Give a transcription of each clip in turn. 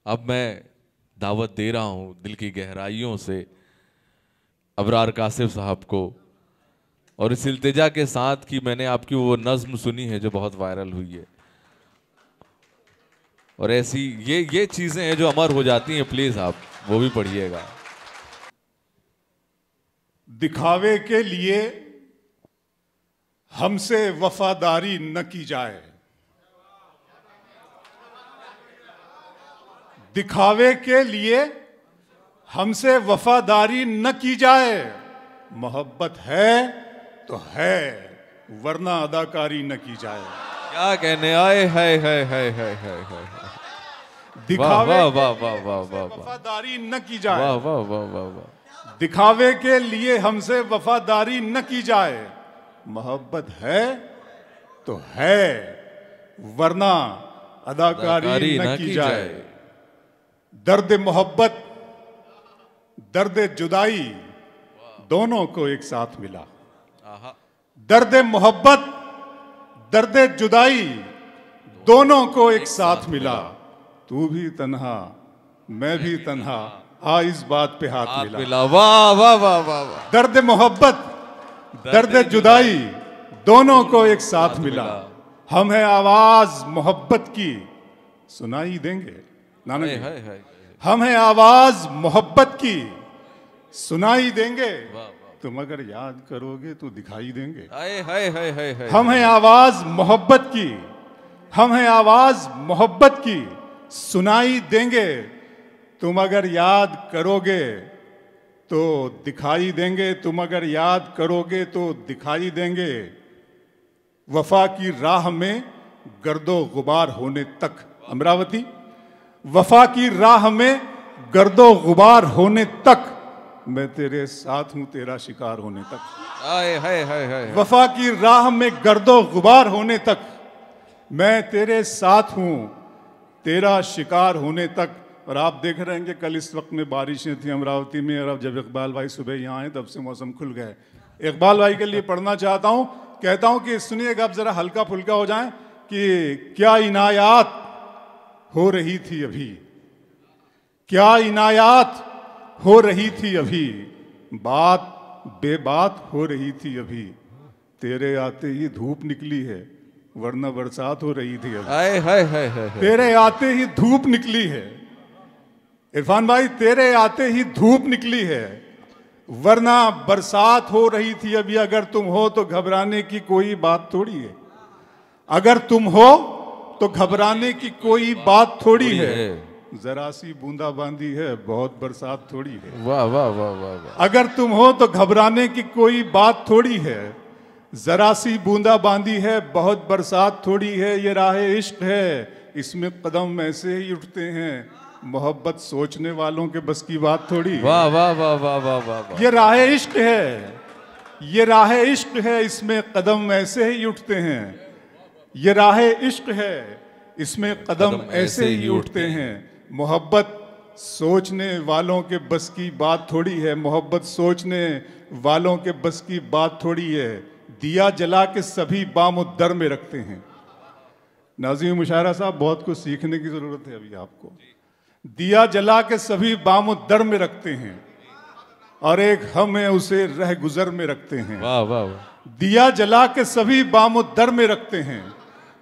अब मैं दावत दे रहा हूँ दिल की गहराइयों से अबरार कासिफ साहब को, और इस इल्तिजा के साथ कि मैंने आपकी वो नज्म सुनी है जो बहुत वायरल हुई है, और ऐसी ये चीजें हैं जो अमर हो जाती हैं, प्लीज आप वो भी पढ़िएगा। दिखावे के लिए हमसे वफादारी न की जाए, दिखावे के लिए हमसे वफादारी न की जाए, मोहब्बत है तो है वरना अदाकारी न की जाए। क्या कहने आए है दिखावे वाह, के वाह, लिए वाह, हमसे वाह, वाह। वफादारी न की जाए, वाह वाह वाह वाह वाह। दिखावे के लिए हमसे वफादारी न की जाए, मोहब्बत है तो है वरना अदाकारी न की जाए। दर्द मोहब्बत दर्द जुदाई दोनों को एक साथ मिला, दर्द मोहब्बत दर्द जुदाई दोनों को एक साथ मिला, तू भी तन्हा मैं भी तन्हा, आ इस बात पे हाथ मिला। वाह वाह वाह वाह वाह। दर्द मोहब्बत दर्द जुदाई दोनों को एक साथ मिला, हम है आवाज मोहब्बत की सुनाई देंगे। नानक जी, हम है आवाज मोहब्बत की सुनाई देंगे, तुम अगर याद करोगे तो दिखाई देंगे। हम है आवाज मोहब्बत की, हम है आवाज मोहब्बत की सुनाई देंगे, तुम अगर याद करोगे तो दिखाई देंगे, तुम अगर याद करोगे तो दिखाई देंगे। वफा की राह में गर्दो गुबार होने तक, अमरावती, वफा की राह में गर्दो गुबार होने तक मैं तेरे साथ हूं तेरा शिकार होने तक। वफा की राह में गर्दो गुबार होने तक मैं तेरे साथ हूं तेरा शिकार होने तक। और आप देख रहे हैं कि कल इस वक्त में बारिशें थी अमरावती में, और अब जब इकबाल भाई सुबह यहाँ आए तब से मौसम खुल गए। इकबाल भाई के लिए पढ़ना चाहता हूँ, कहता हूँ कि सुनिएगा, अब जरा हल्का फुल्का हो जाएं कि क्या इनायात हो रही थी अभी, क्या इनायात हो रही थी अभी, बात बेबात हो रही थी अभी, तेरे आते ही धूप निकली है वरना बरसात हो रही थी अभी। तेरे आते ही धूप निकली है इरफान भाई, तेरे आते ही धूप निकली है वरना बरसात हो रही थी अभी। अगर तुम हो तो घबराने की कोई बात थोड़ी है, अगर तुम हो तो घबराने की कोई बात थोड़ी है, जरा सी बूंदाबांदी है बहुत बरसात थोड़ी है। वाह वाह वाह वाह। अगर तुम हो तो घबराने की कोई बात थोड़ी है, जरा सी बूंदाबांदी है बहुत बरसात थोड़ी है। ये राह इश्क है इसमें कदम ऐसे ही उठते हैं, मोहब्बत सोचने वालों के बस की बात थोड़ी। वाह वाह वाह वाह वाह वाह। ये राह इश्क है, ये राह इश्क है इसमें कदम ऐसे ही उठते हैं, ये राह इश्क है इसमें कदम ऐसे ही उठते हैं। मोहब्बत सोचने वालों के बस की बात थोड़ी है, मोहब्बत सोचने वालों के बस की बात थोड़ी है। दिया जला के सभी बाम दर में रखते हैं। नाज़िम मुशायरा साहब, बहुत कुछ सीखने की जरूरत है अभी आपको। दिया जला के सभी बाम दर में रखते हैं और एक हम है उसे रह गुजर में रखते हैं। वाह वाह वाह। दिया जला के सभी बाम दर में रखते हैं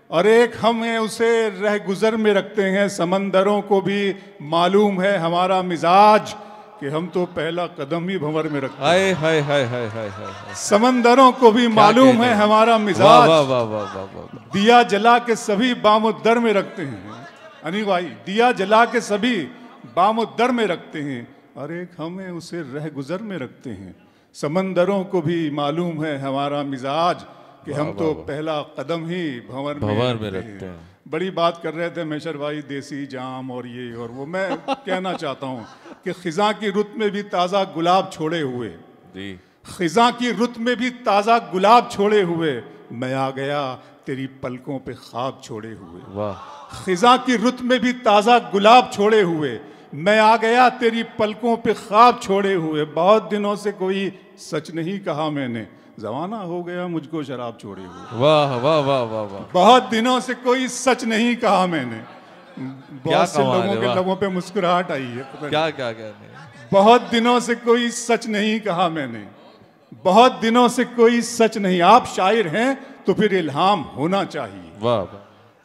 और एक हम है उसे रह गुजर में रखते हैं। समंदरों को भी मालूम है हमारा मिजाज कि हम तो पहला कदम ही भंवर में रखते हैं। हाय हाय हाय हाय हाय। समंदरों को भी मालूम है हमारा मिजाज, वाह वाह वाह वाह। दिया जला के सभी बाम दर में रखते हैं। अनिल भाई, दिया जला के सभी बाम दर में रखते हैं और एक हम है उसे रह गुजर में रखते हैं। समंदरों को भी मालूम है हमारा मिजाज कि हम तो पहला कदम ही भंवर में रखते हैं। बड़ी बात कर रहे थे मेशर भाई, देसी जाम और ये और वो। मैं कहना चाहता हूँ कि खिजा की रुत में भी ताज़ा गुलाब छोड़े हुए, खिजा की रुत में भी ताज़ा गुलाब छोड़े हुए, मैं आ गया तेरी पलकों पे ख्वाब छोड़े हुए। वाह। खिजा की रुत में भी ताज़ा गुलाब छोड़े हुए, मैं आ गया तेरी पलकों पे ख्वाब छोड़े हुए। बहुत दिनों से कोई सच नहीं कहा मैंने, जमाना हो गया मुझको शराब छोड़े हुए। वाह वाह वाह वाह वाह। बहुत दिनों से कोई सच नहीं कहा मैंने, बहुत से लोगों के लबों पे मुस्कुराहट आई है। क्या क्या कहने, बहुत दिनों से कोई सच नहीं कहा मैंने, बहुत दिनों से कोई सच नहीं। आप शायर हैं तो फिर इल्हाम होना चाहिए। वाह वाह,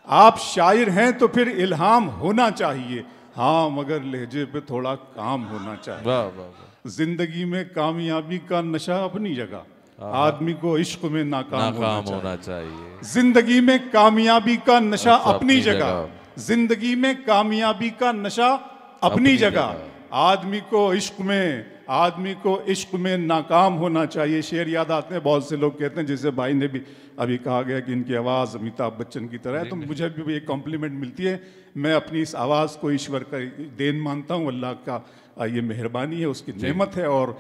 आप शायर हैं तो फिर इल्हाम होना चाहिए। हाँ, मगर लहजे पे थोड़ा काम होना चाहिए। वाह वाह, जिंदगी में कामयाबी का नशा अपनी जगह, आदमी को इश्क में नाकाम होना चाहिए। जिंदगी में कामयाबी का नशा अपनी जगह, जिंदगी में कामयाबी का नशा अपनी जगह, आदमी को इश्क में नाकाम होना चाहिए। शेर याद आते हैं, बहुत से लोग कहते हैं, जैसे भाई ने भी अभी कहा गया कि इनकी आवाज़ अमिताभ बच्चन की तरह है, तो मुझे भी एक कॉम्प्लीमेंट मिलती है। मैं अपनी इस आवाज़ को ईश्वर का देन मानता हूँ, अल्लाह का ये मेहरबानी है, उसकी नेमत है, और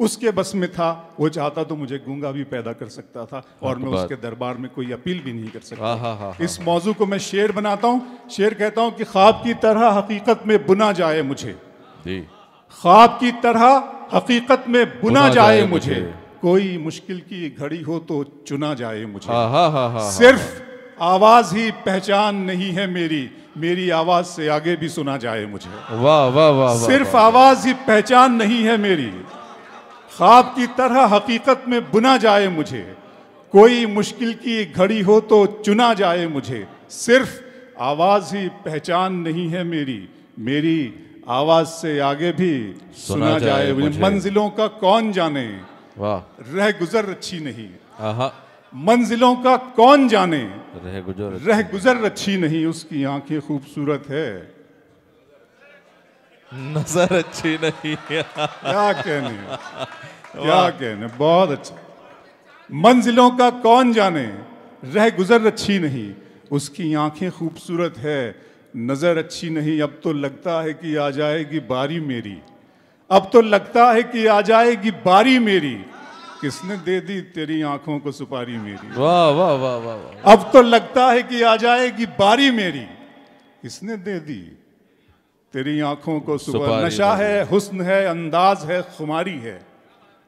उसके बस में था, वो चाहता तो मुझे गूंगा भी पैदा कर सकता था, और मैं उसके दरबार में कोई अपील भी नहीं कर सकता। इस मौजू को मैं शेर बनाता हूँ। शेर कहता हूँ कि ख्वाब की तरह हकीकत में बुना जाए मुझे, ख्वाब की तरह हकीकत में बुना जाए मुझे, कोई मुश्किल की घड़ी हो तो चुना जाए मुझे। सिर्फ आवाज ही पहचान नहीं है मेरी, मेरी आवाज से आगे भी सुना जाए मुझे। वाह वाह वाह, सिर्फ आवाज ही पहचान नहीं है मेरी, ख्वाब की तरह हकीकत में बुना जाए मुझे, कोई मुश्किल की घड़ी हो तो चुना जाए मुझे। सिर्फ आवाज ही पहचान नहीं है मेरी, मेरी आवाज से आगे भी सुना जाए मुझे। मंजिलों का कौन जाने, वाह, रह गुजर अच्छी नहीं। मंजिलों का कौन जाने, रह गुजर अच्छी नहीं, उसकी आंखें खूबसूरत है, नजर अच्छी नहीं। क्या कहने, बहुत अच्छा। मंजिलों का कौन जाने, रह गुजर अच्छी नहीं, उसकी आंखें खूबसूरत है, नजर अच्छी नहीं। अब तो लगता है कि आ जाएगी बारी मेरी, अब तो लगता है कि आ जाएगी बारी मेरी, किसने दे दी तेरी आंखों को सुपारी मेरी। वाह वाह वाह वाह, अब तो लगता है कि आ जाएगी बारी मेरी, किसने दे दी तेरी आंखों को सुपारी। नशा है, हुस्न है, अंदाज है, खुमारी है।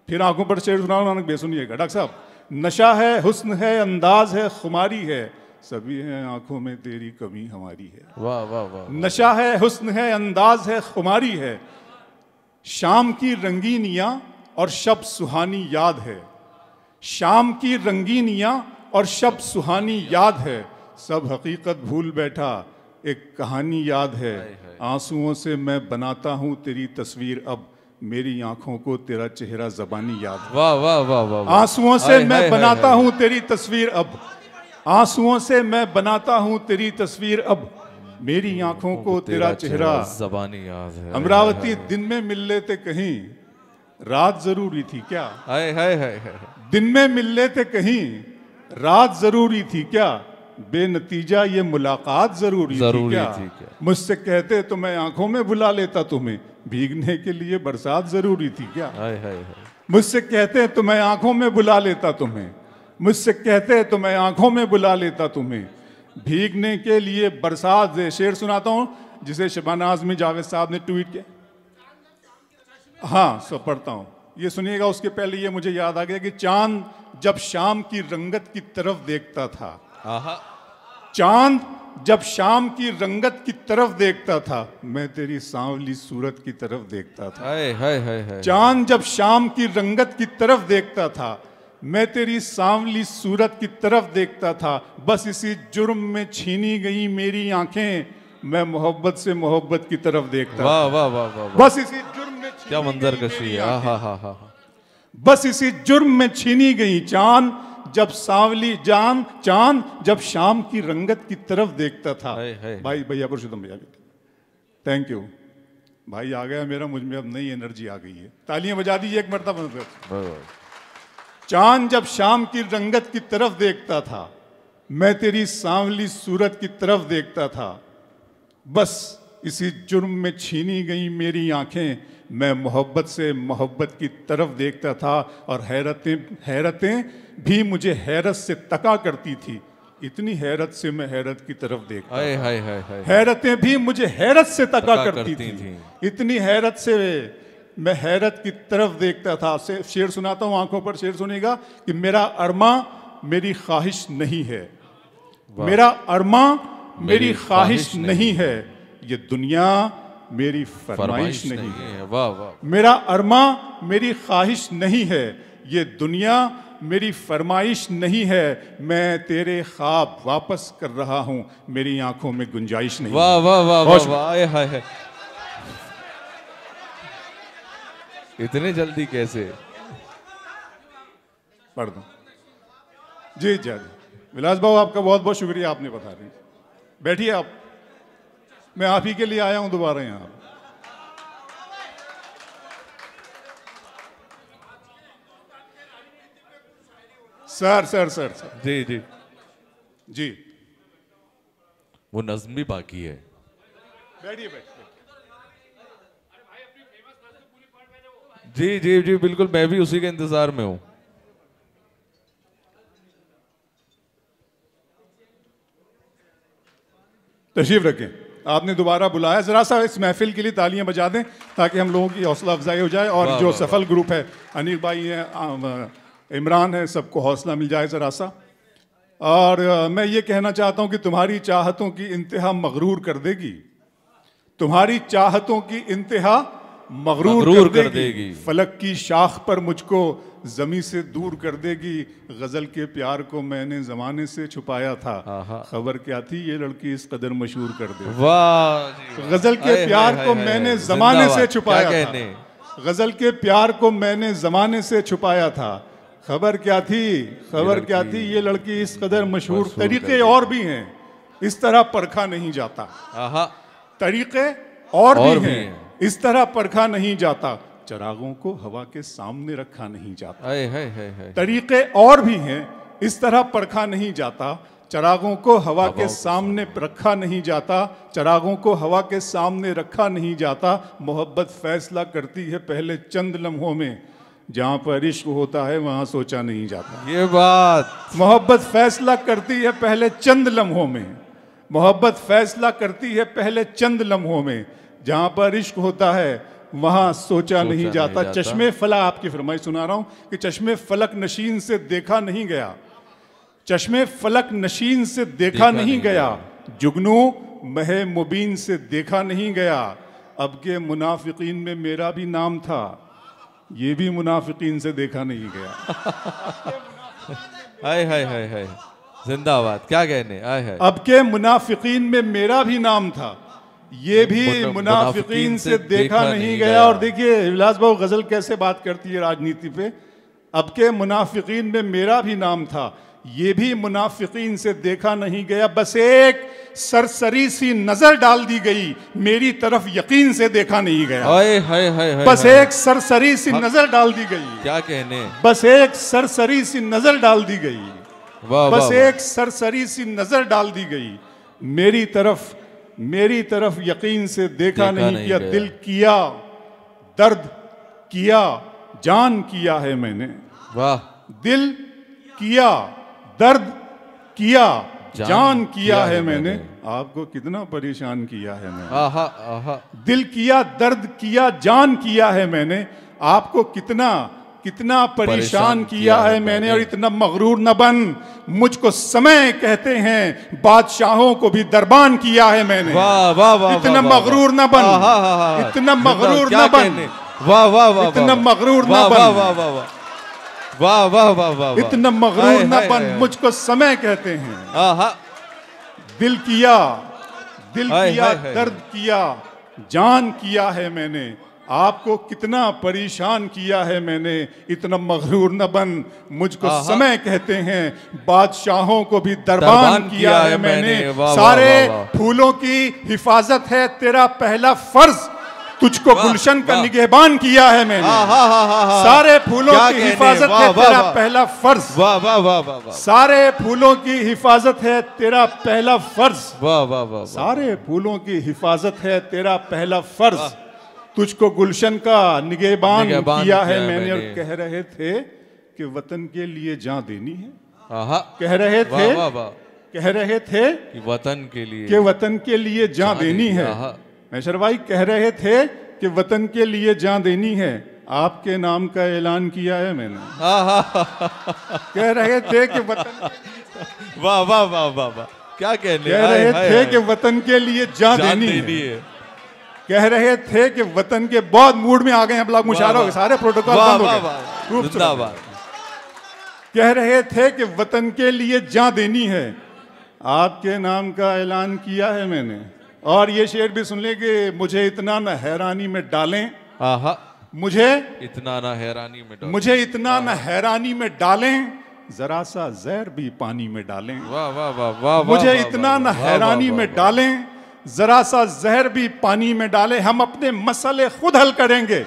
फिर आंखों पर शेर सुनाओ नानक बे, सुनिएगा डॉक्टर साहब। नशा है, हुस्न है, अंदाज है, खुमारी है, सभी हैं आंखों में तेरी कमी हमारी है। वाह वाह वाह, नशा है, हुस्न है, अंदाज है, खुमारी है, शाम की रंगीनियां और शब सुहानी याद है, शाम की रंगीनियां और शब सुहानी याद है, सब हकीकत भूल बैठा एक कहानी याद है, आंसुओं से मैं बनाता हूँ तेरी तस्वीर अब, मेरी आंखों को तेरा चेहरा ज़बानी याद है। वाह वाह वाह वाह, आंसुओं से मैं बनाता हूँ तेरी तस्वीर अब, आंसुओं से मैं बनाता हूँ तेरी तस्वीर अब, मेरी आंखों को तेरा चेहरा ज़बानी याद है। अमरावती, दिन में मिल लेते कहीं, रात जरूरी थी क्या। हाय हाय हाय, दिन में मिल लेते कहीं, रात जरूरी थी क्या, बेनतीजा ये मुलाकात जरूरी थी क्या। मुझसे कहते तो मैं आंखों में बुला लेता तुम्हें, भीगने के लिए बरसात जरूरी थी क्या। हाय हाय, मुझसे कहते तो मैं आंखों में बुला लेता तुम्हें, मुझसे कहते तो मैं आंखों में बुला लेता तुम्हें, भीगने के लिए बरसात। शेर सुनाता हूँ जिसे शबाना आज़मी जावेद साहब ने ट्वीट किया। हाँ, सब पढ़ता हूँ, ये सुनिएगा। उसके पहले ये मुझे याद आ गया कि चांद जब शाम की रंगत की तरफ देखता था, चांद जब शाम की रंगत की तरफ देखता था, मैं तेरी सांवली सूरत की तरफ देखता था। हाय हाय हाय, चांद जब शाम की रंगत की तरफ देखता था, मैं तेरी सांवली सूरत की तरफ देखता था, बस इसी जुर्म में छीनी गई मेरी आंखें, मैं मोहब्बत से मोहब्बत की तरफ देखता। वाह वाह वाह वाह, बस इसी जुर्म में क्या मंजर कशी है। हा हा हा, बस इसी जुर्म में छीनी गई चांद जब सांवली जान, चांद जब शाम की रंगत की तरफ देखता था। भाई भैया पुरुषोत्तम भैया, थैंक यू भाई, आ गया मेरा, मुझ में अब नई एनर्जी आ गई है। तालियां बजा दीजिए एक मरतबा। चांद जब शाम की रंगत की तरफ देखता था, मैं तेरी सांवली सूरत की तरफ देखता था, बस इसी जुर्म में छीनी गई मेरी आंखें, मैं मोहब्बत से मोहब्बत की तरफ देखता था, और हैरतें भी मुझे हैरत से तका करती थी, इतनी हैरत से मैं हैरत की तरफ देखता था। हैरतें भी मुझे हैरत से तका करती थी, इतनी हैरत से मैं हैरत की तरफ देखता था। शेर सुनाता हूँ, आंखों पर शेर सुनेगा कि मेरा अरमा मेरी ख्वाहिश नहीं है, मेरा अरमा मेरी ख्वाहिश नहीं है, ये दुनिया मेरी फरमाइश नहीं है। वाह वाह। मेरा अरमा मेरी ख्वाहिश नहीं है, ये दुनिया मेरी फरमाइश नहीं है। मैं तेरे ख्वाब वापस कर रहा हूं, मेरी आंखों में गुंजाइश नहीं। वाह वाह वाह वाह वाह। हाय हाय, इतने जल्दी कैसे पढ़ दो। जी जी विलास बाबू, आपका बहुत बहुत शुक्रिया, आपने बता दी। बैठिए आप, मैं आप ही के लिए आया हूं दोबारा यहाँ। सर सर सर सर जी जी जी, वो नज्म भी बाकी है। बैठिए बैठिए। जी जी जी बिल्कुल, मैं भी उसी के इंतजार में हूं। तशरीफ रखें, आपने दोबारा बुलाया। जरा सा इस महफिल के लिए तालियां बजा दें ताकि हम लोगों की हौसला अफजाई हो जाए। और जो सफल ग्रुप है, अनिल भाई हैं, इमरान है, सबको हौसला मिल जाए जरा सा। और मैं ये कहना चाहता हूं कि तुम्हारी चाहतों की इंतहा मगरूर कर देगी, तुम्हारी चाहतों की इंतहा मगरूर कर देगी। फलक की शाख पर मुझको जमी से दूर कर देगी। गजल के प्यार को मैंने जमाने से छुपाया था, खबर क्या थी ये लड़की इस कदर मशहूर कर दे। वाह। गजल के प्यार को मैंने जमाने से छुपाया था, गजल के प्यार को मैंने जमाने से छुपाया था, खबर क्या थी, खबर क्या थी ये लड़की इस कदर मशहूर। तरीके और भी हैं, इस तरह परखा नहीं जाता। तरीके और भी हैं, इस तरह परखा नहीं जाता। चरागों को हवा के सामने रखा नहीं जाता। तरीके और भी हैं, इस तरह परखा नहीं जाता। चरागों को हवा के सामने रखा नहीं जाता, चरागों को हवा के सामने रखा नहीं जाता। मोहब्बत फैसला करती है पहले चंद लम्हों में, जहां पर इश्क होता है वहां सोचा नहीं जाता। ये बात, मोहब्बत फैसला करती है पहले चंद लम्हों में, मोहब्बत फैसला करती है पहले चंद लम्हों में, जहां पर इश्क होता है वहां सोचा नहीं जाता। चश्मे फलक, आपकी फरमाइश सुना रहा हूं कि चश्मे फलक नशीन से देखा नहीं गया, चश्मे फलक नशीन से देखा नहीं गया, जुगनू महे मुबीन से देखा नहीं गया। अब के मुनाफिकीन में मेरा भी नाम था, ये भी मुनाफिकीन से देखा नहीं गया। हाय हाय हाय हाय, जिंदाबाद, क्या कहने। हाय हाय। अब के मुनाफिकीन में मेरा भी नाम था, ये भी मुनाफिकीन से देखा नहीं गया। और देखिए विलास बाबू गजल कैसे बात करती है राजनीति पे। अब के मुनाफिकीन में मेरा भी नाम था, ये भी मुनाफिकीन से देखा नहीं गया। बस एक सरसरी सी नजर डाल दी गई, मेरी तरफ यकीन से देखा नहीं गया। हाय हाय हाय, बस एक सरसरी सी नजर डाल दी गई, क्या कहने। बस एक सरसरी सी नजर डाल दी गई, बस एक सरसरी सी नजर डाल दी गई। मेरी तरफ यकीन से देखा नहीं किया। दिल किया, दर्द किया, जान किया है मैंने। वाह। दिल किया, दर्द किया, जान किया है मैंने। आपको कितना परेशान किया है मैंने। आहा आहा। दिल किया, दर्द किया, जान किया है मैंने। आपको कितना कितना परेशान किया है मैंने। और इतना मगरूर न बन, मुझको समय कहते हैं, बादशाहों को भी दरबान किया है मैंने। वाह वाह वाह। इतना मगरूर न बन, इतना मगरूर न बन, वाह वाह वाह, इतना मगरूर न बन, वाह वाह वाह वाह वाह वाह वाह, इतना मगरूर न बन, मुझको समय कहते हैं। दिल किया, दर्द किया, जान किया है मैंने। आपको कितना परेशान किया है मैंने। इतना मगरूर न बन, मुझको समय कहते हैं, बादशाहों को भी दरबान किया है मैंने। सारे फूलों की हिफाजत है तेरा पहला फर्ज, तुझको गुलशन का निगहबान किया है मैंने। सारे फूलों की हिफाजत है तेरा पहला फर्ज। वाह वाह वाह वाह। सारे फूलों की हिफाजत है तेरा पहला फर्ज। वाह वाह वाह। सारे फूलों की हिफाजत है तेरा पहला फर्ज, तुझको गुलशन का निगहबान किया है मैंने। और कह रहे थे कि वतन के लिए जान देनी है, कह रहे थे, कह रहे थे कि वतन के लिए, कि वतन के लिए जान देनी है। मैशर भाई कह रहे थे कि वतन के लिए जान देनी है, आपके नाम का ऐलान किया है मैंने। कह रहे थे कि वतन, वाह वाह वाह वाह वाह। क्या कहने, कह रहे थे कि वतन के लिए जान देनी है। कह रहे थे कि वतन के बहुत मूड में आ गए हैं, ब्लॉक मुशायरा सारे प्रोटोकॉल बंद हो गए। कह रहे थे कि वतन के लिए जान देनी है, आपके नाम का ऐलान किया है मैंने। और ये शेर भी सुन ले कि मुझे इतना न हैरानी में डालें, मुझे इतना न हैरानी में डालें, मुझे इतना न हैरानी में डालें, जरा सा जहर भी पानी में डालें। वाह वाह वाह वाह, मुझे इतना न हैरानी में डालें, जरा सा जहर भी पानी में डालें। हम अपने मसले खुद हल करेंगे,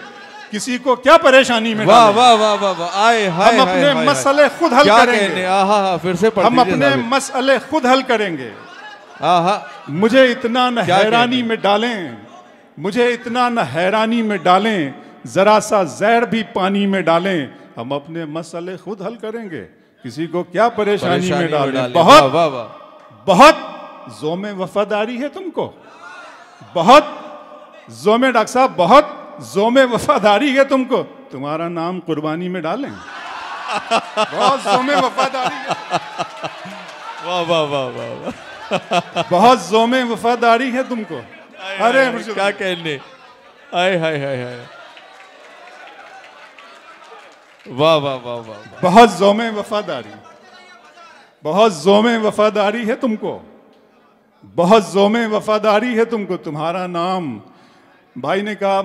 किसी को क्या परेशानी में डालें। वाह वाह वाह वाह, आए हम अपने मसले खुद हल करेंगे। फिर से हम अपने मसले खुद हल करेंगे। मुझे इतना न हैरानी में डालें, मुझे इतना न हैरानी में डालें, जरा सा जहर भी पानी में डालें। हम अपने मसले खुद हल करेंगे, किसी को क्या परेशानी में डालें। बहुत बहुत ज़ोमे वफादारी है तुमको, बहुत ज़ोमे, डॉक्टर साहब बहुत ज़ोमे वफादारी है तुमको, तुम्हारा नाम कुर्बानी में डालें। बहुत ज़ोमे वफादारी है, वाह वाह वाह वाह, बहुत ज़ोमे वफादारी है तुमको। अरे क्या कहने, आए हाय हाय हाय, वाह वाह वाह वाह, बहुत ज़ोमे वफादारी, बहुत ज़ोमे वफादारी है तुमको, बहुत ज़ोमे वफादारी है तुमको, तुम्हारा नाम। भाई ने कहा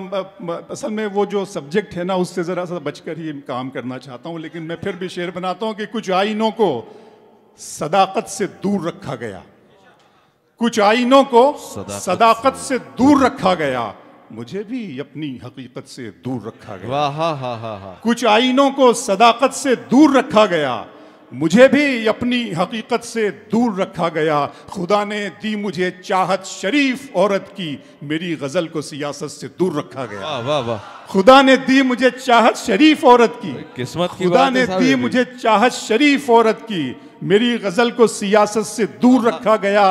असल में वो जो सब्जेक्ट है ना उससे ज़रा सा बचकर ही काम करना चाहता हूँ, लेकिन मैं फिर भी शेर बनाता हूँ कि कुछ आइनों को सदाकत से दूर रखा गया, कुछ आइनों को सदाकत से दूर रखा गया, मुझे भी अपनी हकीकत से दूर रखा गया। वाह, कुछ आइनों को सदाकत से दूर रखा गया, मुझे भी अपनी हकीकत से दूर रखा गया। खुदा ने दी मुझे चाहत शरीफ औरत की, मेरी गजल को सियासत से दूर रखा गया। वाह वाह वाह, खुदा ने दी मुझे चाहत शरीफ औरत की, किस्मत की खुदा ने दी मुझे चाहत शरीफ औरत की, मेरी गजल को सियासत से दूर रखा गया।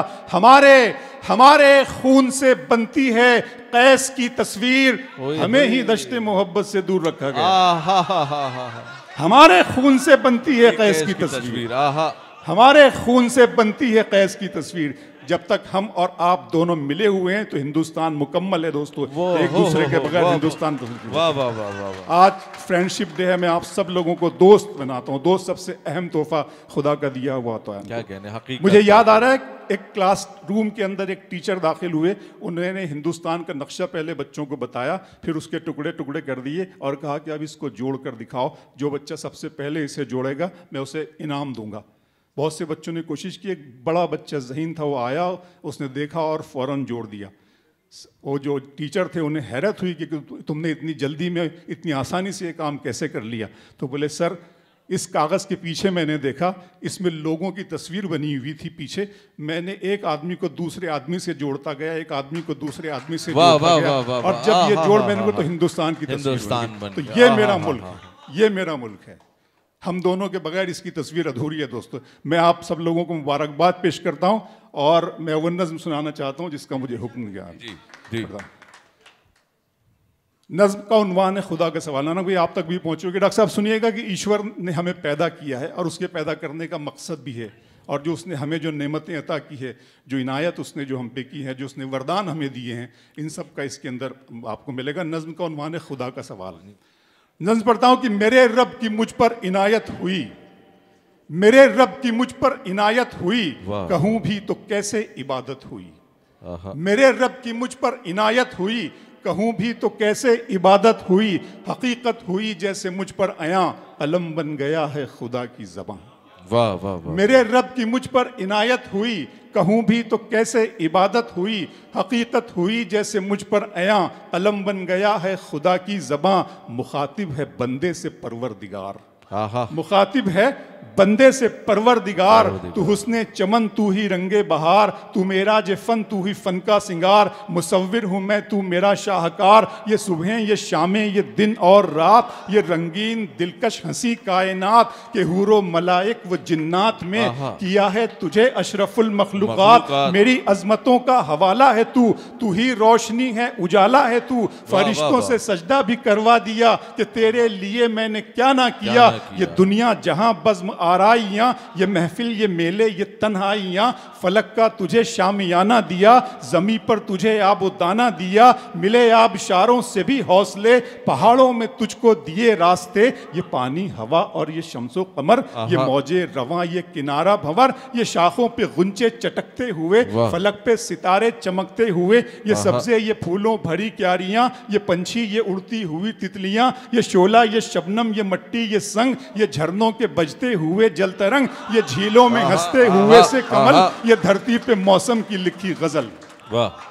हमारे खून से बनती है कैस की तस्वीर, हमें ही दश्ते मोहब्बत से दूर रखा गया। हमारे खून से बनती है कैस की तस्वीर, हमारे खून से बनती है कैस की तस्वीर। जब तक हम और आप दोनों मिले हुए हैं तो हिंदुस्तान मुकम्मल है दोस्तों, एक दूसरे के बगैर हिंदुस्तान। वाह वाह वाह वाह, आज फ्रेंडशिप डे है, मैं आप सब लोगों को दोस्त बनाता हूँ। दोस्त सबसे अहम तोहफा खुदा का दिया हुआ तो है। क्या कहने, हकीकत। मुझे याद आ रहा है एक क्लास रूम के अंदर एक टीचर दाखिल हुए, उन्होंने हिंदुस्तान का नक्शा पहले बच्चों को बताया, फिर उसके टुकड़े टुकड़े कर दिए और कहा कि अब इसको जोड़ कर दिखाओ, जो बच्चा सबसे पहले इसे जोड़ेगा मैं उसे इनाम दूंगा। बहुत से बच्चों ने कोशिश की, एक बड़ा बच्चा ज़हीन था, वो आया, उसने देखा और फ़ौरन जोड़ दिया। वो जो टीचर थे उन्हें हैरत हुई कि तुमने इतनी जल्दी में इतनी आसानी से ये काम कैसे कर लिया। तो बोले सर, इस कागज़ के पीछे मैंने देखा, इसमें लोगों की तस्वीर बनी हुई थी पीछे, मैंने एक आदमी को दूसरे आदमी से जोड़ता गया, एक आदमी को दूसरे आदमी से जोड़ता गया, और जब ये जोड़ मैंने को तो हिंदुस्तान की तस्वीर बनी। तो ये मेरा मुल्क है, ये मेरा मुल्क है। हम दोनों के बगैर इसकी तस्वीर अधूरी है दोस्तों। मैं आप सब लोगों को मुबारकबाद पेश करता हूँ और मैं वो नज़्म सुनाना चाहता हूँ जिसका मुझे हुक्म दिया। जी नज़्म का उन्वान है खुदा का सवाल। ना कोई आप तक भी पहुँचोगे। डॉक्टर साहब सुनिएगा कि ईश्वर ने हमें पैदा किया है और उसके पैदा करने का मकसद भी है, और जो उसने हमें जो नेमतें अता की है, जो इनायत उसने जो हम पे की है, जो उसने वरदान हमें दिए हैं, इन सब का इसके अंदर आपको मिलेगा। नज़्म का उन्वान है खुदा का सवाल। नज़्म पढ़ता हूँ कि मेरे रब की मुझ पर इनायत हुई, मेरे रब की मुझ पर इनायत हुई, कहूँ भी तो कैसे इबादत हुई। मेरे रब की मुझ पर इनायत हुई, कहूँ भी तो कैसे इबादत हुई। हकीकत हुई जैसे मुझ पर आया, कलम बन गया है खुदा की ज़बान। वाह वाह वाह। मेरे रब की मुझ पर इनायत हुई, कहूँ भी तो कैसे इबादत हुई। हकीकत हुई जैसे मुझ पर आया, कलम बन गया है खुदा की ज़बां। मुखातिब है बंदे से परवरदिगार, मुखातिब है बंदे से परवरदिगार। तू हुस्ने चमन तू ही रंगे बहार, तू मेरा जे फन तू ही फन का सिंगार। मुसव्विर हूँ मैं तू मेरा शाहकार, ये सुबहें ये शामें ये दिन और रात, ये रंगीन दिलकश हंसी कायनात के हूरो मलाइक व जिन्नात में किया है तुझे अशरफुल मखलूकात। मेरी अजमतों का हवाला है तू, तू ही रोशनी है उजाला है तू। फरिश्तों से सजदा भी करवा दिया कि तेरे लिए मैंने क्या ना किया। ये दुनिया जहां बज़्म आराइयाँ, ये महफिल ये मेले ये तन्हाइयाँ, फलक का तुझे शामियाना दिया, ज़मी पर तुझे आब दाना दिया, मिले आबशारों से भी हौसले, पहाड़ों में तुझको दिए रास्ते, ये पानी हवा और ये शम्सो कमर, ये मौजे रवां ये किनारा भंवर, ये शाखों पे गुंचे चटकते हुए, फलक पे सितारे चमकते हुए, ये सब्जे ये फूलों भरी क्यारियां, ये पंछी ये उड़ती हुई तितलियां, ये शोला ये शबनम ये मट्टी ये संग, ये झरनों के बजते हुए जल तरंग, ये झीलों में हंसते हुए से कमल, ये धरती पे मौसम की लिखी गजल। वाह।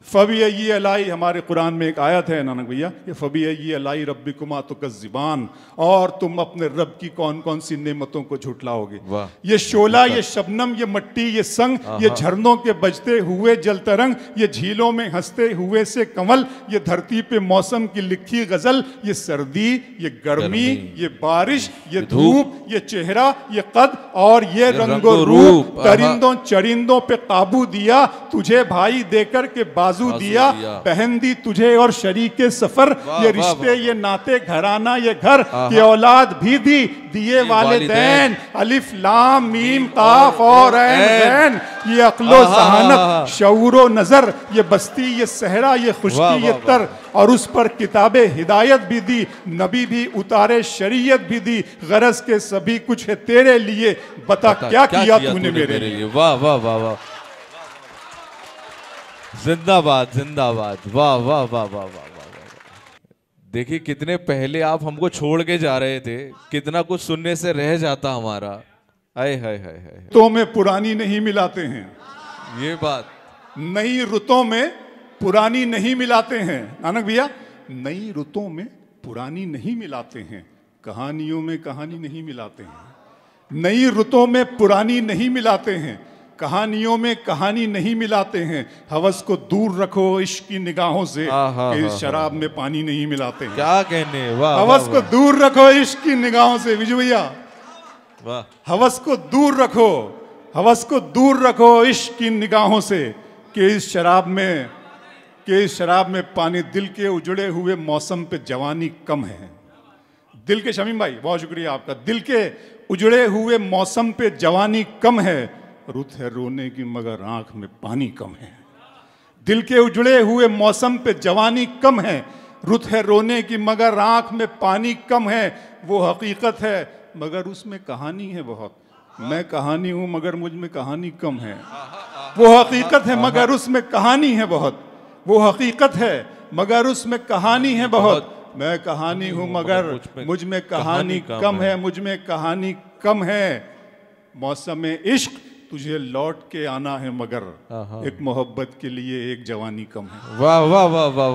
फ़बी अलाई, हमारे कुरान में एक आयत है नानक भैया, ये फ़बी अलाई रब्बिकुमा तुकज़्ज़िबान, और तुम अपने रब की कौन कौन सी नेमतों को झुटलाओगे। ये शोला ये शबनम ये मट्टी ये संग, ये झरनों के बजते हुए जल तरंग, ये झीलों में हंसते हुए से कमल, ये धरती पे मौसम की लिखी गजल, ये सर्दी ये गर्मी ये बारिश ये धूप, ये चेहरा ये कद और ये रंगो रूप, परिंदों चरिंदों पे काबू दिया, तुझे भाई देकर के बाजू दिया, बहन दी तुझे और शरीके सफर, ये रिश्ते ये नाते घराना ये घर, ये औलाद भी दी दिए वालिदैन, अलिफ लाम मीम काफ और ऐन, ये अक्लो ज़हानत शऊरो नजर, ये बस्ती ये सहरा ये खुशकी ये तर, और उस पर किताबे हिदायत भी दी, नबी भी उतारे शरीयत भी दी, गरज के सभी कुछ है तेरे लिए, बता क्या किया तूने मेरे लिए। वाह वाह वाह वाह, जिंदाबाद जिंदाबाद, वाह वाह वाह वाह वाह वाह। देखिए कितने पहले आप हमको छोड़ के जा रहे थे, कितना कुछ सुनने से रह जाता हमारा। हाय हाय हाय हाय। तो में पुरानी नहीं मिलाते हैं, ये बात, नई रुतों में पुरानी नहीं मिलाते हैं नानक भैया, नई रुतों में पुरानी नहीं मिलाते हैं, कहानियों में कहानी नहीं मिलाते हैं, नई रुतों में पुरानी नहीं मिलाते हैं, कहानियों में कहानी नहीं मिलाते हैं, हवस को दूर रखो इश्क की निगाहों से, कि इस शराब में पानी नहीं मिलाते हैं। क्या कहने, वाह। हवस को दूर रखो इश्क की निगाहों से, विजू भैया, वाह। हवस को दूर रखो, हवस को दूर रखो इश्क की निगाहों से, कि इस शराब में पानी, दिल के उजड़े हुए मौसम पे जवानी कम है। दिल के, शमीम भाई बहुत शुक्रिया आपका, दिल के उजड़े हुए मौसम पे जवानी कम है, रुत है रोने की मगर आंख में पानी कम है। दिल के उजड़े हुए मौसम पे जवानी कम है, रुत है रोने की मगर आंख में पानी कम है, वो हकीकत है मगर उसमें कहानी है बहुत, मैं कहानी हूं मगर मुझ में कहानी कम है। वो हकीकत है मगर उसमें कहानी है बहुत, वो हकीकत है मगर उसमें कहानी है बहुत, मैं कहानी हूं मगर मुझ में कहानी कम है, मुझ में कहानी कम है। मौसम इश्क तुझे लौट के आना है मगर, एक मोहब्बत के लिए एक जवानी कम है। वाह वाह वाह वाह।